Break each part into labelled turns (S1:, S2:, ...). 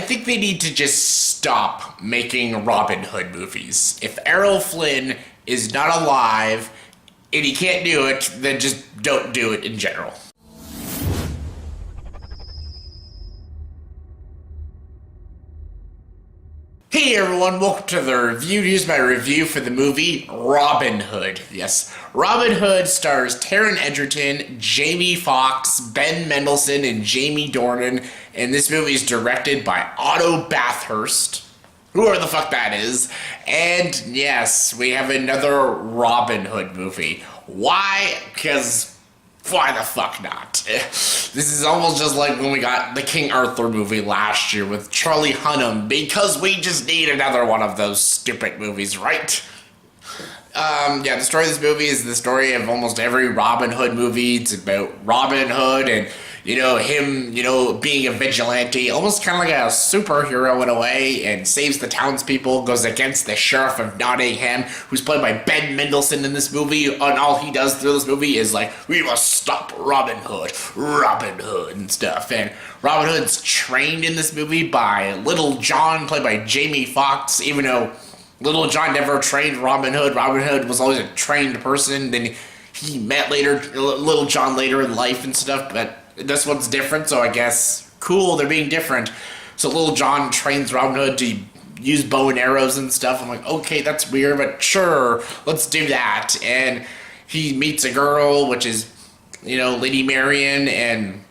S1: I think they need to just stop making Robin Hood movies. If Errol Flynn is not alive and he can't do it, then just don't do it in general. Hey everyone, welcome to the review. Here's my review for the movie Robin Hood. Yes, Robin Hood stars Taron Edgerton, Jamie Foxx, Ben Mendelsohn, and Jaime Dornan, and this movie is directed by Otto Bathurst, whoever the fuck that is. And yes, we have another Robin Hood movie. Why? Because why the fuck not? This is almost just like when we got the King Arthur movie last year with Charlie Hunnam, because we just need another one of those stupid movies, right? Yeah, the story of this movie is the story of almost every Robin Hood movie. It's about Robin Hood and, him, being a vigilante, almost kind of like a superhero in a way, and saves the townspeople, goes against the Sheriff of Nottingham, who's played by Ben Mendelsohn in this movie, and all he does through this movie is like, we must stop Robin Hood, and stuff. And Robin Hood's trained in this movie by Little John, played by Jamie Foxx, even though Little John never trained Robin Hood. Robin Hood was always a trained person. Then he met Little John later in life and stuff, but this one's different, so I guess, cool, they're being different. So Little John trains Robin Hood to use bow and arrows and stuff. I'm like, okay, that's weird, but sure, let's do that. And he meets a girl, which is, Lady Marian, and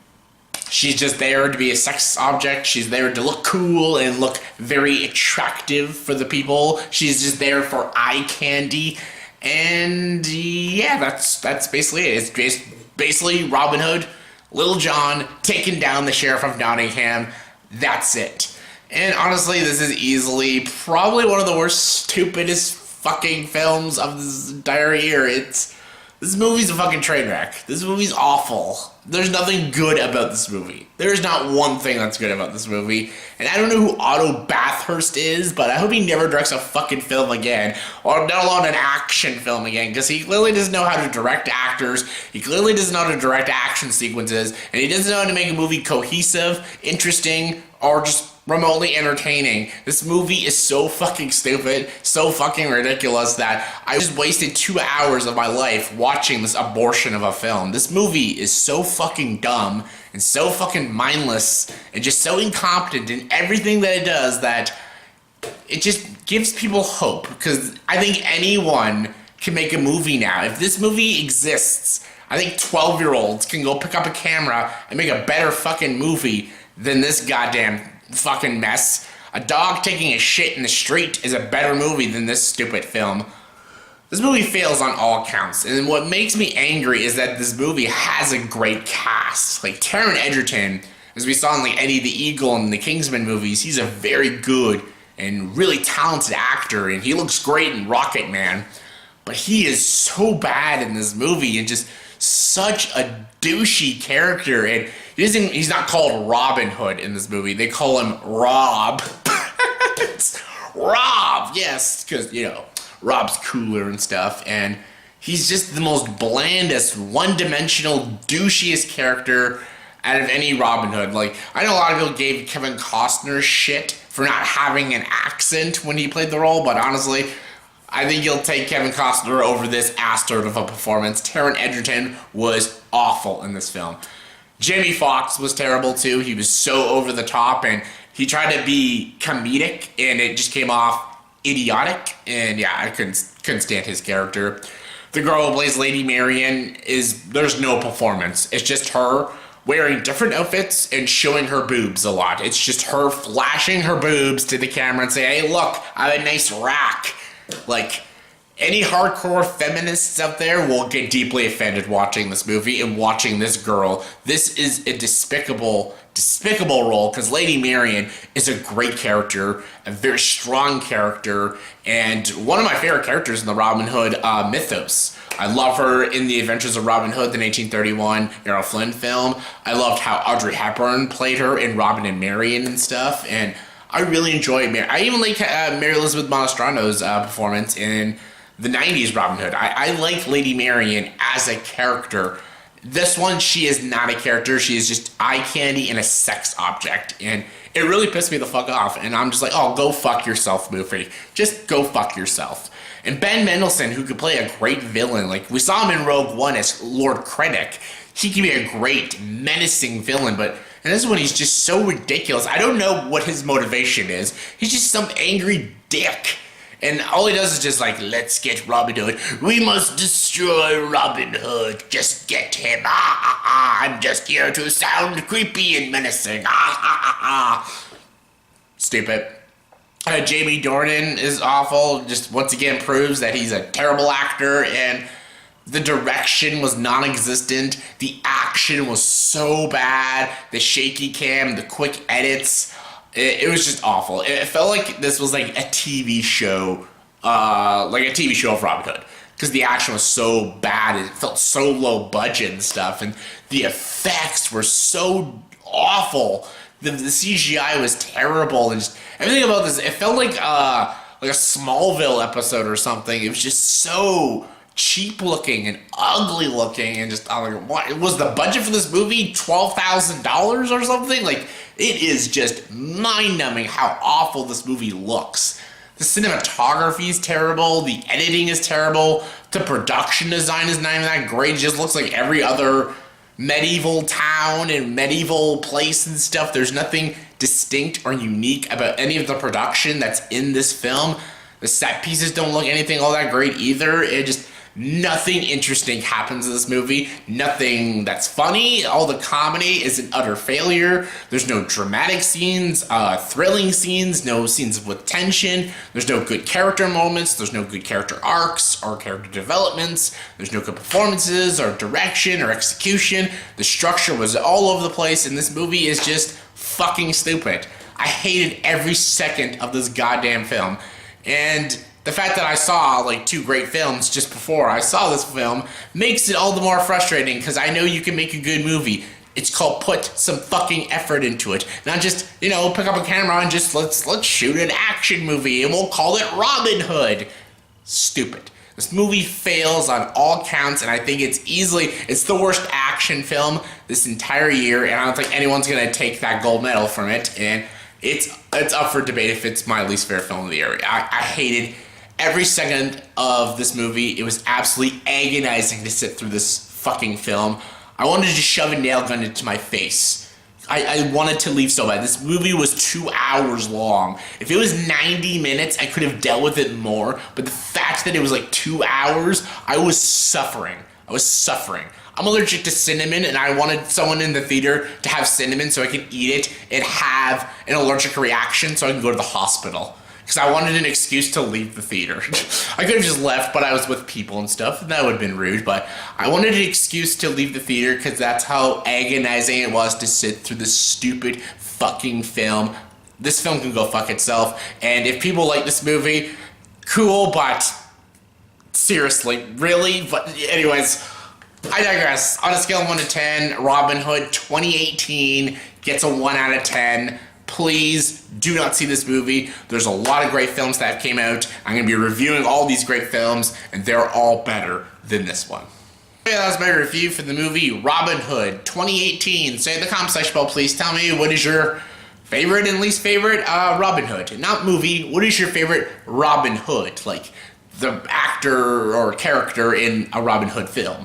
S1: she's just there to be a sex object. She's there to look cool and look very attractive for the people. She's just there for eye candy. And yeah, that's basically it. It's just basically Robin Hood, Little John taking down the Sheriff of Nottingham. That's it. And honestly, this is easily probably one of the worst, stupidest fucking films of this entire year. This movie's a fucking train wreck. This movie's awful. There's nothing good about this movie. There's not one thing that's good about this movie. And I don't know who Otto Bathurst is, but I hope he never directs a fucking film again. Or let alone an action film again. Because he clearly doesn't know how to direct actors. He clearly doesn't know how to direct action sequences. And he doesn't know how to make a movie cohesive, interesting, or just remotely entertaining. This movie is so fucking stupid, so fucking ridiculous that I just wasted 2 hours of my life watching this abortion of a film. This movie is so fucking dumb and so fucking mindless and just so incompetent in everything that it does that it just gives people hope, because I think anyone can make a movie now. If this movie exists, I think 12-year-olds can go pick up a camera and make a better fucking movie than this goddamn fucking mess. A dog taking a shit in the street is a better movie than this stupid film. This movie fails on all counts, and what makes me angry is that this movie has a great cast. Like Taron Edgerton, as we saw in like Eddie the Eagle and the Kingsman movies, he's a very good and really talented actor, and he looks great in Rocket Man. But he is so bad in this movie and just such a douchey character, and he's not called Robin Hood in this movie. They call him Rob. It's Rob, yes, because, Rob's cooler and stuff, and he's just the most blandest, one-dimensional, douchiest character out of any Robin Hood. Like, I know a lot of people gave Kevin Costner shit for not having an accent when he played the role, but honestly, I think you'll take Kevin Costner over this ass-turd of a performance. Taron Edgerton was awful in this film. Jamie Foxx was terrible too. He was so over the top, and he tried to be comedic, and it just came off idiotic. And yeah, I couldn't stand his character. The girl who plays Lady Marian there's no performance. It's just her wearing different outfits and showing her boobs a lot. It's just her flashing her boobs to the camera and saying, hey, look, I have a nice rack. Like, any hardcore feminists out there will get deeply offended watching this movie and watching this girl. This is a despicable role, because Lady Marian is a great character, a very strong character, and one of my favorite characters in the Robin Hood mythos. I love her in The Adventures of Robin Hood, the 1931 Errol Flynn film. I loved how Audrey Hepburn played her in Robin and Marian and stuff, and I really enjoyed I even like Mary Elizabeth Monostrano's performance in the 90s Robin Hood. I like Lady Marian as a character. This one, she is not a character. She is just eye candy and a sex object. And It really pissed me the fuck off, and I'm just like, oh, go fuck yourself, movie. Just go fuck yourself. And Ben Mendelsohn, who could play a great villain, like we saw him in Rogue One as Lord Krennic. He can be a great, menacing villain, but in this one he's just so ridiculous. I don't know what his motivation is. He's just some angry dick. And all he does is just like, let's get Robin Hood. We must destroy Robin Hood. Just get him. I'm just here to sound creepy and menacing. Stupid. Jaime Dornan is awful. Just once again proves that he's a terrible actor, and the direction was non-existent. The action was so bad. The shaky cam, the quick edits. It was just awful. It felt like this was like a TV show, of Robin Hood, because the action was so bad. It felt so low budget and stuff, and the effects were so awful. The CGI was terrible, and just everything about this. It felt like a Smallville episode or something. It was just so cheap looking and ugly looking, and just I'm like, what was the budget for this movie? $12,000 or something? Like, it is just mind-numbing how awful this movie looks. The cinematography is terrible, the editing is terrible, the production design is not even that great. It just looks like every other medieval town and medieval place and stuff. There's nothing distinct or unique about any of the production that's in this film. The set pieces don't look anything all that great either. Nothing interesting happens in this movie. Nothing that's funny. All the comedy is an utter failure. There's no dramatic scenes, thrilling scenes, no scenes with tension. There's no good character moments. There's no good character arcs or character developments. There's no good performances or direction or execution. The structure was all over the place, and this movie is just fucking stupid. I hated every second of this goddamn film. And the fact that I saw like two great films just before I saw this film makes it all the more frustrating, because I know you can make a good movie. It's called put some fucking effort into it. Not just, pick up a camera and just let's shoot an action movie and we'll call it Robin Hood. Stupid. This movie fails on all counts, and I think it's the worst action film this entire year, and I don't think anyone's gonna take that gold medal from it, and it's up for debate if it's my least favorite film of the year. I hated every second of this movie. It was absolutely agonizing to sit through this fucking film. I wanted to just shove a nail gun into my face. I wanted to leave so bad. This movie was 2 hours long. If it was 90 minutes, I could have dealt with it more, but the fact that it was like 2 hours, I was suffering. I'm allergic to cinnamon, and I wanted someone in the theater to have cinnamon so I could eat it and have an allergic reaction so I can go to the hospital. Because I wanted an excuse to leave the theater. I could have just left, but I was with people and stuff, and that would have been rude. But I wanted an excuse to leave the theater because that's how agonizing it was to sit through this stupid fucking film. This film can go fuck itself. And if people like this movie, cool, but seriously, really? But anyways, I digress. On a scale of 1 to 10, Robin Hood 2018 gets a 1 out of 10. Please do not see this movie. There's a lot of great films that came out. I'm going to be reviewing all these great films, and they're all better than this one. Yeah, that was my review for the movie Robin Hood 2018. Say in the comment section below, please tell me what is your favorite and least favorite Robin Hood. Not movie, what is your favorite Robin Hood? Like the actor or character in a Robin Hood film.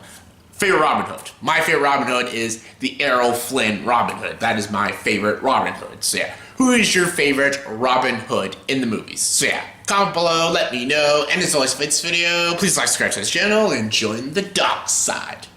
S1: Favorite Robin Hood. My favorite Robin Hood is the Errol Flynn Robin Hood. That is my favorite Robin Hood. So yeah, who is your favorite Robin Hood in the movies? So yeah, comment below, let me know. And as always, for this video, please like, subscribe to this channel, and join the dark side.